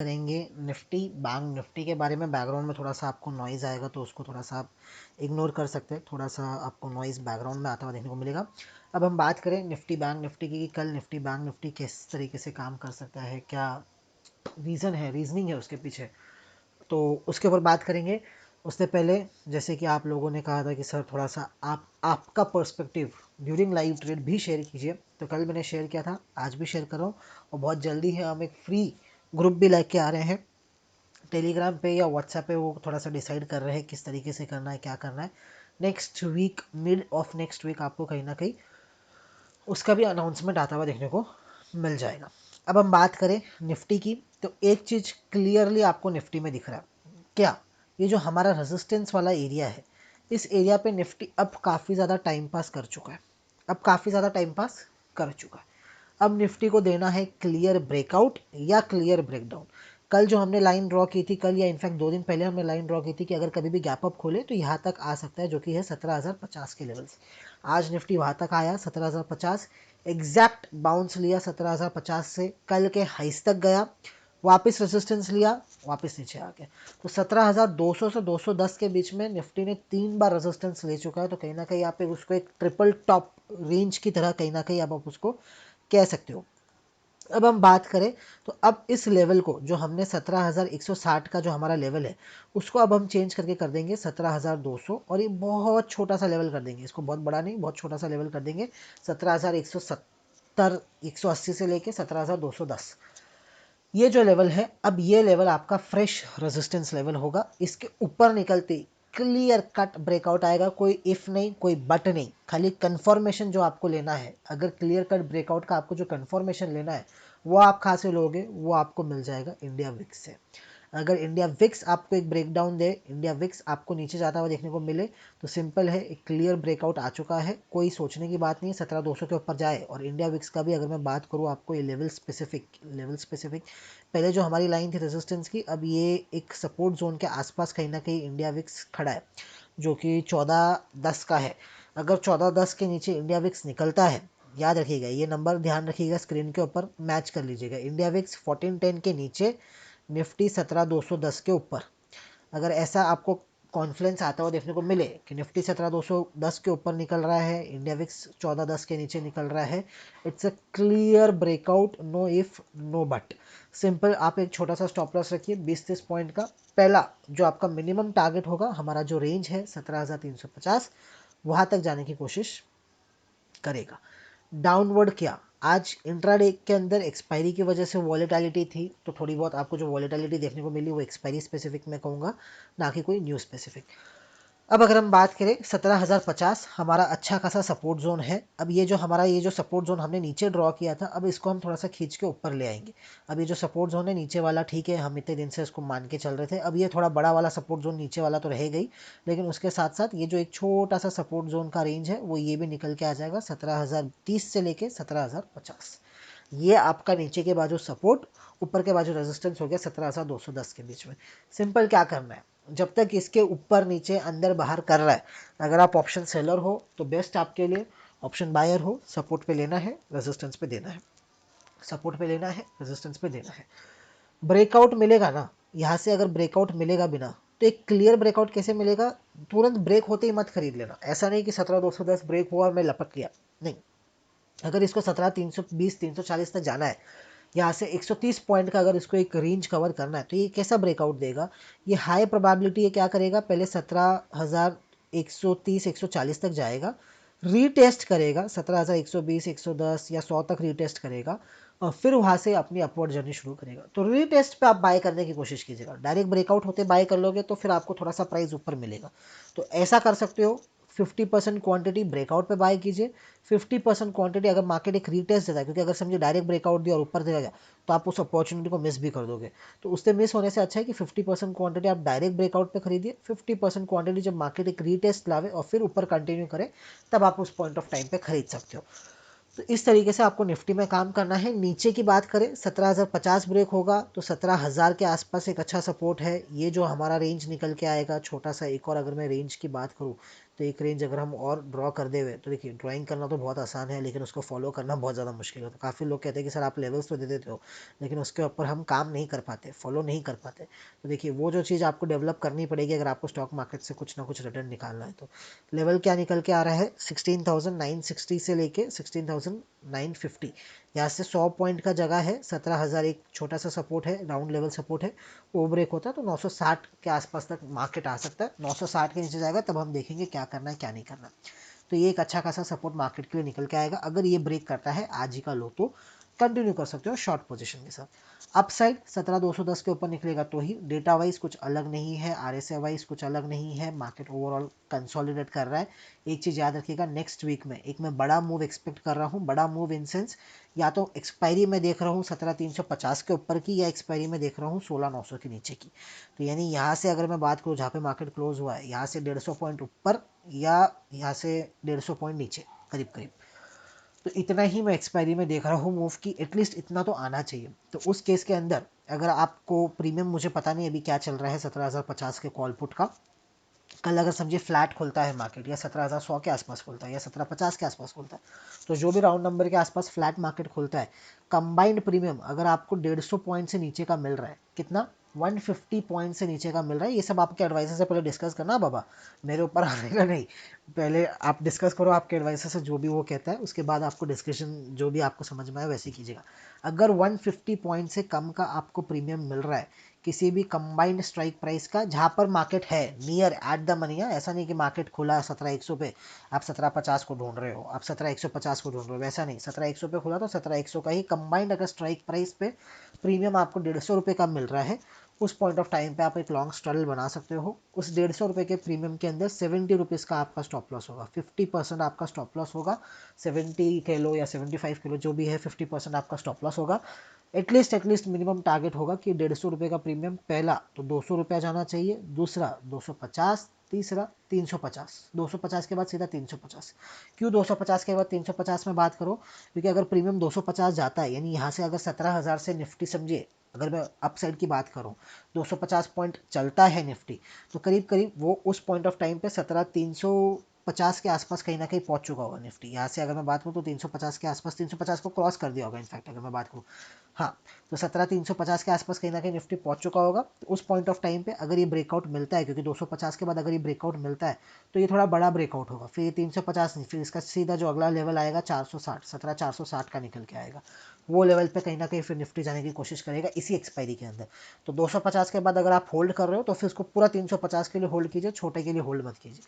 करेंगे Nifty bank Nifty के बारे में। बैकग्राउंड में थोड़ा सा आपको नॉइज़ आएगा तो उसको थोड़ा सा आप इग्नोर कर सकते हैं, थोड़ा सा आपको नॉइज़ बैकग्राउंड में आता हुआ देखने को मिलेगा। अब हम बात करें निफ्टी बैंक निफ्टी की, कल निफ्टी बैंक निफ्टी किस तरीके से काम कर सकता है, क्या रीजनिंग है उसके पीछे, तो उसके ऊपर बात करेंगे। उससे पहले जैसे कि आप लोगों ने कहा था कि सर थोड़ा सा आपका पर्सपेक्टिव ड्यूरिंग लाइव ट्रेड भी शेयर कीजिए, तो कल मैंने शेयर किया था, आज भी शेयर कर रहा हूँ। और बहुत जल्दी है हम एक फ्री ग्रुप भी लेके आ रहे हैं टेलीग्राम पे या व्हाट्सएप पे। वो थोड़ा सा डिसाइड कर रहे हैं किस तरीके से करना है, क्या करना है। Next week, mid of next week आपको कहीं ना कहीं उसका भी अनाउंसमेंट आता हुआ देखने को मिल जाएगा। अब हम बात करें निफ्टी की, तो एक चीज़ क्लियरली आपको निफ्टी में दिख रहा है क्या, ये जो हमारा रेजिस्टेंस वाला एरिया है, इस एरिया पे निफ्टी अब काफ़ी ज़्यादा टाइम पास कर चुका है, अब निफ्टी को देना है क्लियर ब्रेकआउट या क्लियर ब्रेकडाउन। कल जो हमने लाइन ड्रॉ की थी, कल या इनफैक्ट 2 दिन पहले हमने लाइन ड्रॉ की थी कि अगर कभी भी गैप अप खोले तो यहाँ तक आ सकता है, जो कि है 17,050 के लेवल्स। आज निफ्टी वहाँ तक आया 17,050, एग्जैक्ट बाउंस लिया 17,050 से, कल के हाइस तक गया, वापस रेजिस्टेंस लिया, वापस नीचे आ गया। तो 17,200 से 210 के बीच में निफ्टी ने 3 बार रेजिस्टेंस ले चुका है। तो कहीं ना कहीं आप उसको एक ट्रिपल टॉप रेंज की तरह कहीं ना कहीं आप उसको कह सकते हो। अब हम बात करें तो अब इस लेवल को जो हमने 17,160 का जो हमारा लेवल है, उसको अब हम चेंज करके कर देंगे 17,200, और ये बहुत छोटा सा लेवल कर देंगे, इसको बहुत बड़ा नहीं, बहुत छोटा सा लेवल कर देंगे 17,170 180 से लेके 17,210। ये जो लेवल है, अब ये लेवल आपका फ्रेश रेजिस्टेंस लेवल होगा। इसके ऊपर निकलते क्लियर कट ब्रेकआउट आएगा, कोई इफ नहीं, कोई बट नहीं, खाली कंफर्मेशन जो आपको लेना है। अगर क्लियर कट ब्रेकआउट का आपको जो कंफर्मेशन लेना है वो आप कहाँ से लोगे, वो आपको मिल जाएगा इंडिया विक्स से। अगर इंडिया विक्स आपको एक ब्रेकडाउन दे, इंडिया विक्स आपको नीचे जाता हुआ देखने को मिले, तो सिंपल है, एक क्लियर ब्रेकआउट आ चुका है, कोई सोचने की बात नहीं है 17,200 के ऊपर जाए। और इंडिया विक्स का भी अगर मैं बात करूँ आपको, ये लेवल स्पेसिफिक पहले जो हमारी लाइन थी रेजिस्टेंस की, अब ये एक सपोर्ट जोन के आसपास कहीं ना कहीं इंडिया विक्स खड़ा है, जो कि 14,10 का है। अगर 14,10 के नीचे इंडिया विक्स निकलता है, याद रखिएगा ये नंबर, ध्यान रखिएगा, स्क्रीन के ऊपर मैच कर लीजिएगा, इंडिया विक्स 1410 के नीचे, निफ्टी 17,210 के ऊपर। अगर ऐसा आपको कॉन्फ्लेंस आता हुआ देखने को मिले कि निफ्टी 17,210 के ऊपर निकल रहा है, इंडिया विक्स 14,10 के नीचे निकल रहा है, it's a clear breakout, no if no but. Simple, आप एक छोटा सा स्टॉप लॉस रखिए 20-30 पॉइंट का। पहला जो आपका मिनिमम टारगेट होगा, हमारा जो रेंज है 17,350, वहां तक जाने की कोशिश करेगा। डाउनवर्ड क्या, आज इंट्राडे के अंदर एक्सपायरी की वजह से वॉलेटिलिटी थी, तो थोड़ी बहुत आपको जो वॉलेटिलिटी देखने को मिली वो एक्सपायरी स्पेसिफिक में कहूँगा, ना कि कोई न्यू स्पेसिफिक। अब अगर हम बात करें 17,050 हमारा अच्छा खासा सपोर्ट जोन है। अब ये जो सपोर्ट जोन हमने नीचे ड्रॉ किया था, अब इसको हम थोड़ा सा खींच के ऊपर ले आएंगे। अब ये जो सपोर्ट जोन है नीचे वाला, ठीक है, हम इतने दिन से इसको मान के चल रहे थे, अब ये थोड़ा बड़ा वाला सपोर्ट जोन नीचे वाला तो रहेगा ही, लेकिन उसके साथ साथ ये जो एक छोटा सा सपोर्ट जोन का रेंज है, वो ये भी निकल के आ जाएगा 17,030 से लेके 17,050। ये आपका नीचे के बाजू सपोर्ट, ऊपर के बाजू रेजिस्टेंस हो गया 17,210 के बीच में। सिंपल क्या करना है, जब तक इसके ऊपर नीचे अंदर बाहर कर रहा है, अगर आप ऑप्शन सेलर हो तो बेस्ट आपके लिए, ऑप्शन बायर हो सपोर्ट पे लेना है, रेजिस्टेंस पे देना है, सपोर्ट पे लेना है, रेजिस्टेंस पे देना है। ब्रेकआउट मिलेगा ना, यहाँ से अगर ब्रेकआउट मिलेगा बिना, तो एक क्लियर ब्रेकआउट कैसे मिलेगा, तुरंत ब्रेक होते ही मत खरीद लेना। ऐसा नहीं कि 17,210 ब्रेक हुआ और मैं लपक गया, नहीं। अगर इसको 17,320 340 तक जाना है, यहाँ से 130 पॉइंट का अगर इसको एक रेंज कवर करना है, तो ये कैसा ब्रेकआउट देगा, ये हाई प्रोबेबिलिटी है क्या करेगा, पहले 17,130 140 तक जाएगा, रीटेस्ट करेगा 17,120 110 या 100 तक रीटेस्ट करेगा, और फिर वहाँ से अपनी अपवर्ड जर्नी शुरू करेगा। तो रीटेस्ट पे आप बाय करने की कोशिश कीजिएगा, डायरेक्ट ब्रेकआउट होते बाय कर लोगे तो फिर आपको थोड़ा सा प्राइस ऊपर मिलेगा। तो ऐसा कर सकते हो, 50% क्वांटिटी ब्रेकआउट पे बाय कीजिए, 50% क्वांटिटी अगर मार्केट एक रीटेस्ट देता है, क्योंकि अगर समझिए डायरेक्ट ब्रेकआउट दिया और ऊपर चला गया तो आप उस अपॉर्चुनिटी को मिस भी कर दोगे। तो उससे मिस होने से अच्छा है कि 50% क्वांटिटी आप डायरेक्ट ब्रेकआउट पे खरीदिए, 50% क्वांटिटी जब मार्केट एक रीटेस्ट लावे और फिर ऊपर कंटिन्यू करे, तब आप उस पॉइंट ऑफ टाइम पे खरीद सकते हो। तो इस तरीके से आपको निफ्टी में काम करना है। नीचे की बात करें, 17,050 ब्रेक होगा तो 17,000 के आसपास एक अच्छा सपोर्ट है। ये जो हमारा रेंज निकल के आएगा छोटा सा, एक और अगर मैं रेंज की बात करूँ तो एक रेंज अगर हम और ड्रॉ कर दे हुए, तो देखिए ड्राइंग करना तो बहुत आसान है, लेकिन उसको फॉलो करना बहुत ज़्यादा मुश्किल है। तो काफ़ी लोग कहते हैं कि सर आप लेवल्स तो दे देते हो, लेकिन उसके ऊपर हम काम नहीं कर पाते, फॉलो नहीं कर पाते। तो देखिए वो जो चीज़ आपको डेवलप करनी पड़ेगी अगर आपको स्टॉक मार्केट से कुछ ना कुछ रिटर्न निकालना है। तो लेवल क्या निकल के आ रहा है, 16,960 से लेके 16,950, यहाँ से 100 पॉइंट का जगह है, 17,000 एक छोटा सा सपोर्ट है, राउंड लेवल सपोर्ट है। वो ब्रेक होता है तो 960 के आसपास तक मार्केट आ सकता है। 960 के नीचे जाएगा तब हम देखेंगे क्या करना है क्या नहीं करना। तो ये एक अच्छा खासा सपोर्ट मार्केट के लिए निकल के आएगा। अगर ये ब्रेक करता है आज ही का लो तो कंटिन्यू कर सकते हो शॉर्ट पोजीशन के साथ। अपसाइड 17,210 के ऊपर निकलेगा तो ही, डेटा वाइज कुछ अलग नहीं है, आरएसआई वाइज कुछ अलग नहीं है, मार्केट ओवरऑल कंसोलिडेट कर रहा है। एक चीज़ याद रखिएगा, नेक्स्ट वीक में एक मैं बड़ा मूव एक्सपेक्ट कर रहा हूँ। बड़ा मूव इन सेंस या तो एक्सपायरी में देख रहा हूँ 17,350 के ऊपर की, या एक्सपायरी में देख रहा हूँ 16,900 के नीचे की। तो यानी यहाँ से अगर मैं बात करूँ जहाँ पे मार्केट क्लोज हुआ है, यहाँ से 150 पॉइंट ऊपर या यहाँ से 150 पॉइंट नीचे करीब करीब, तो इतना ही मैं एक्सपायरी में देख रहा हूँ मूव की, एटलीस्ट इतना तो आना चाहिए। तो उस केस के अंदर अगर आपको प्रीमियम, मुझे पता नहीं अभी क्या चल रहा है 17,050 के कॉल पुट का, कल अगर समझिए फ्लैट खुलता है मार्केट या 17,100 के आसपास खुलता है या 1750 के आसपास खुलता है, तो जो भी राउंड नंबर के आसपास फ्लैट मार्केट खुलता है, कंबाइंड प्रीमियम अगर आपको 150 पॉइंट से नीचे का मिल रहा है, कितना 150 पॉइंट से नीचे का मिल रहा है, ये सब आपके एडवाइजर से पहले डिस्कस करना बाबा, मेरे ऊपर आने का नहीं। पहले आप डिस्कस करो आपके एडवाइजर से, जो भी वो कहता है उसके बाद आपको डिस्कशन जो भी आपको समझ में आए वैसे कीजिएगा। अगर 150 पॉइंट से कम का आपको प्रीमियम मिल रहा है किसी भी कंबाइंड स्ट्राइक प्राइस का, जहां पर मार्केट है नियर एट द मनी है, ऐसा नहीं कि मार्केट खुला 17,100 पे आप 1750 को ढूंढ रहे हो, आप 17,150 को ढूंढ रहे हो, वैसा नहीं, 17,100 पे खुला तो 17,100 का ही कंबाइंड अगर स्ट्राइक प्राइस पे प्रीमियम आपको 150 रुपये का मिल रहा है, उस पॉइंट ऑफ टाइम पे आप एक लॉन्ग स्ट्रगल बना सकते हो। उस 150 रुपये के प्रीमियम के अंदर 70 रुपीज़ का आपका स्टॉप लॉस होगा, 50% आपका स्टॉप लॉस होगा। 70 किलो या 75 किलो जो भी है, 50% आपका स्टॉप लॉस होगा। एटलीस्ट मिनिमम टारगेट होगा कि 150 रुपये का प्रीमियम, पहला तो 200 रुपया जाना चाहिए, दूसरा 250, तीसरा 350, 250 के बाद सीधा 350। क्यों 250 के बाद 350 में बात करो, क्योंकि अगर प्रीमियम 250 जाता है, यानी यहाँ से अगर 17,000 से निफ्टी समझिए, अगर मैं अपसाइड की बात करूँ 250 पॉइंट चलता है निफ्टी, तो करीब करीब वो उस पॉइंट ऑफ टाइम पे 17,350 के आसपास कहीं ना कहीं पहुंच चुका होगा निफ्टी। यहाँ से अगर मैं बात करूँ तो 350 के आसपास, 350 को क्रॉस कर दिया होगा इनफैक्ट अगर मैं बात करूँ। हाँ, तो 17,350 के आसपास कहीं ना कहीं निफ्टी पहुंच चुका होगा। तो उस पॉइंट ऑफ टाइम पे अगर ये ब्रेकआउट मिलता है, क्योंकि 250 के बाद अगर ये ब्रेकआउट मिलता है तो ये थोड़ा बड़ा ब्रेकआउट होगा, फिर ये 350 नहीं, फिर इसका सीधा जो अगला लेवल आएगा 460, 17,460 का निकल के आएगा। वो लेवल पे कहीं ना कहीं फिर निफ्टी जाने की कोशिश करेगा इसी एक्सपायरी के अंदर। तो 250 के बाद अगर आप होल्ड कर रहे हो तो फिर उसको पूरा 350 के लिए होल्ड कीजिए, छोटे के लिए होल्ड मत कीजिए।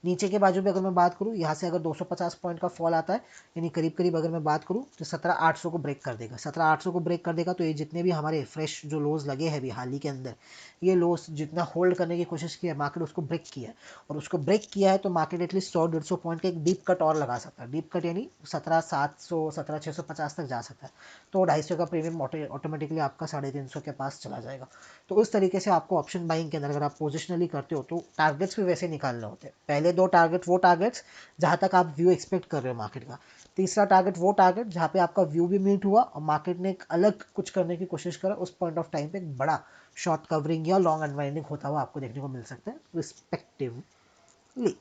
नीचे के बाजू में अगर मैं बात करूँ, यहाँ से अगर 250 पॉइंट का फॉल आता है, यानी करीब करीब अगर मैं बात करूँ तो 17,800 को ब्रेक कर देगा, 17,800 को ब्रेक कर देगा तो ये जितने भी हमारे फ्रेश जो लोज लगे हैं अभी हाल ही के अंदर, ये लोज जितना होल्ड करने की कोशिश की है मार्केट, उसको ब्रेक किया है। और उसको ब्रेक किया है तो मार्केट एटलीस्ट 100-150 पॉइंट का एक डीप कट और लगा सकता है। डीप कट यानी 17,700, 17,650 तक जा सकता है। तो 250 का प्रीमियम ऑटोमेटिकली आपका 350 के पास चला जाएगा। तो उस तरीके से आपको ऑप्शन बाइंग के अंदर अगर आप पोजिशनली करते हो तो टारगेट्स भी वैसे निकालने होते हैं। पहले दो टारगेट वो टारगेट्स जहाँ तक आप व्यू एक्सपेक्ट कर रहे हो मार्केट का, तीसरा टारगेट वो टारगेट जहाँ पे आपका व्यू भी मीट हुआ और मार्केट ने एक अलग कुछ करने की कोशिश करा, उस पॉइंट ऑफ टाइम पे एक बड़ा शॉर्ट कवरिंग या लॉन्ग अनवाइंडिंग होता हुआ आपको देखने को मिल सकता है रिस्पेक्टिवली।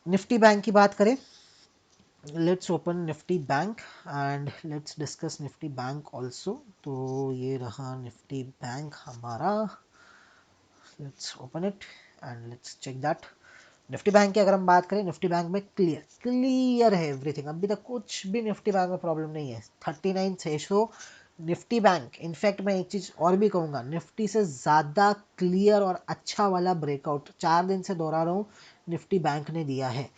निफ्टी बैंक की बात करें, let's open Nifty bank and let's discuss Nifty bank also. तो ये रहा निफ्टी बैंक हमारा, let's open it and let's check that. Nifty bank की अगर हम बात करें, निफ्टी बैंक में क्लियर है एवरीथिंग, अभी तक कुछ भी निफ्टी बैंक में प्रॉब्लम नहीं है। 39,600 निफ्टी बैंक, इनफैक्ट मैं एक चीज और भी कहूंगा, निफ्टी से ज्यादा क्लियर और अच्छा वाला ब्रेकआउट 4 दिन से दोहरा रहा हूँ निफ्टी बैंक ने दिया है।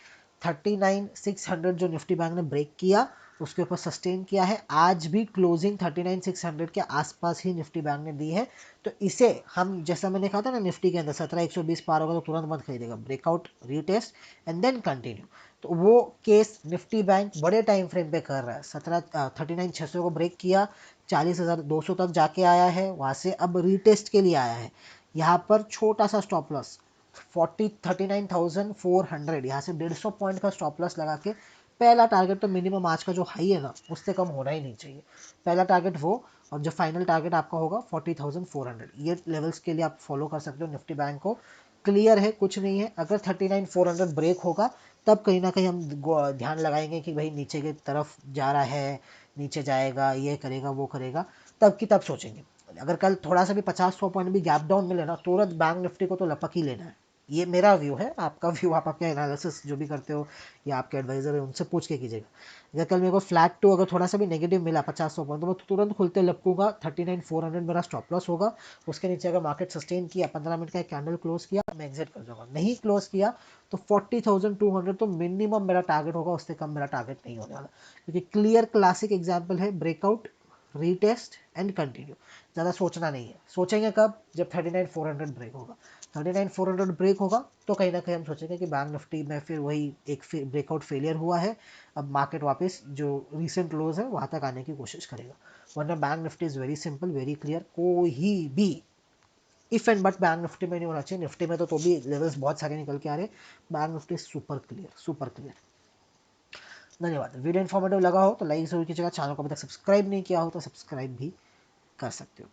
39,600 जो निफ्टी बैंक ने ब्रेक किया उसके ऊपर सस्टेन किया है, आज भी क्लोजिंग 39,600 के आसपास ही निफ्टी बैंक ने दी है। तो इसे हम, जैसा मैंने कहा था ना निफ्टी के अंदर 17,120 पार होगा तो तुरंत मत खरीदेगा, breakout retest and then continue. तो वो केस निफ्टी बैंक बड़े टाइम फ्रेम पे कर रहा है। 39,600 को ब्रेक किया, 40,200 तक जाके आया है, वहां से अब रीटेस्ट के लिए आया है। यहाँ पर छोटा सा स्टॉप लॉस 39,400, यहाँ से 150 पॉइंट का स्टॉप लॉस लगा के, पहला टारगेट तो मिनिमम आज का जो हाई है ना उससे कम होना ही नहीं चाहिए, पहला टारगेट वो। और जो फाइनल टारगेट आपका होगा 40,400, ये लेवल्स के लिए आप फॉलो कर सकते हो निफ्टी बैंक को। क्लियर है, कुछ नहीं है। अगर 39,400 ब्रेक होगा तब कहीं ना कहीं हम ध्यान लगाएंगे कि भाई नीचे की तरफ जा रहा है, नीचे जाएगा, ये करेगा वो करेगा, तब की तब सोचेंगे। अगर कल थोड़ा सा भी 50-100 पॉइंट भी गैप डाउन मिले ना, तुरंत बैंक निफ्टी को तो लपक ही लेना है। ये मेरा व्यू है, आपका व्यू आप अपने एनालिसिस जो भी करते हो या आपके एडवाइजर है उनसे पूछ के कीजिएगा। अगर कल मेरे को फ्लैट टू अगर थोड़ा सा भी नेगेटिव मिला 50-100 पॉइंट, तो मैं तुरंत खुलते लपकूंगा। 39,400 मेरा स्टॉप लॉस होगा। उसके नीचे अगर मार्केट सस्टेन किया, 15 मिनट का एक कैंडल क्लोज किया, मैं एग्जिट कर जाऊंगा। नहीं क्लोज किया तो 40,200 तो मिनिमम मेरा टारगेट होगा, उससे कम मेरा टारगेट नहीं होने वाला। क्योंकि क्लियर क्लासिक एग्जाम्पल है, ब्रेकआउट, रीटेस्ट एंड कंटिन्यू। ज़्यादा सोचना नहीं है। सोचेंगे कब? जब 39,400 ब्रेक होगा। 39,400 ब्रेक होगा तो कहीं ना कहीं हम सोचेंगे कि बैंक निफ्टी में फिर वही एक ब्रेकआउट फेलियर हुआ है। अब मार्केट वापस जो रिसेंट लोज है वहाँ तक आने की कोशिश करेगा। वरना bank Nifty is very simple, very clear. कोई भी if and but bank Nifty में नहीं होना चाहिए। निफ्टी में तो भी लेवल्स बहुत सारे निकल के आ रहे हैं। Bank Nifty super clear, super clear. धन्यवाद। वीडियो इन्फॉर्मेटिव लगा हो तो लाइक जरूर कीजिएगा। चैनल को अभी तक सब्सक्राइब नहीं किया हो तो सब्सक्राइब भी कर सकते हो।